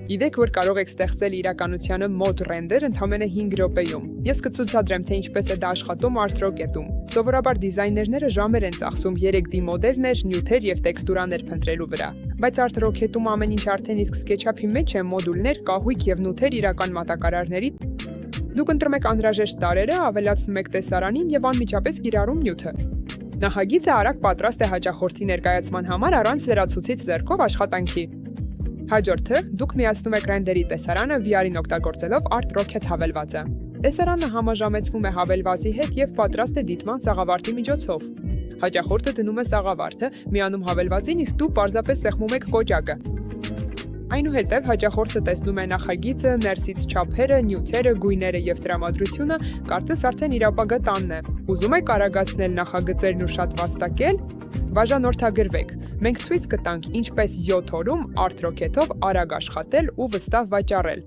Գիտեք, որ կարող եք ստեղծել իրականությանը մոդ ռենդեր ընդամենը 5 րոպեում։ Ես կցուցադրեմ, թե ինչպես է դա աշխատում ArtRocket-ում։ Սովորաբար դիզայներները ժամեր են ծախսում 3D մոդելներ, նյութեր եւ տեքստուրաներ փնտրելու վրա։ Բայց ArtRocket-ում ամեն ինչ արդեն իսկ SketchUp-ի մեջ է՝ մոդուլներ, կահույք եւ նյութեր իրական մատակարարների։ Դուք ընտրում եք անհրաժեշտ տարրերը, ավելացնում եք տեսարանին եւ անմիջապես կիրառում նյութը։ Նախագիծը արագ պատրաստ է հաճախորդի ներկայացման համար առանց լրացուցիչ ձեռքով աշխատանքի։ Հաջորդը դուք միացնում եք ռենդերի տեսարանը VR-ին օգտագործելով ArtRocket հավելվածը։ Տեսարանը համաժամեցվում է հավելվածի հետ եւ պատրաստ է դիտման սաղավարտի միջոցով։ Հաճախորդը դնում է սաղավարտը, միանում հավելվածին, իսկ դու պարզապես սեղմում եք կոճակը։ Այնուհետև հաճախորդը տեսնում է նախագիծը, ներսից չափերը, նյութերը, գույները եւ տրամադրությունը, կարծես արդեն իր ապագա տանն է։ Ուզում եք արագացնել նախագծերն ու շատ վաստակել, բաժանորդագրվեք։ Մենք ցույց կտանք ինչպես 7 օրում ArtRocket-ով արագ աշխատել ու վստահ վաճառել։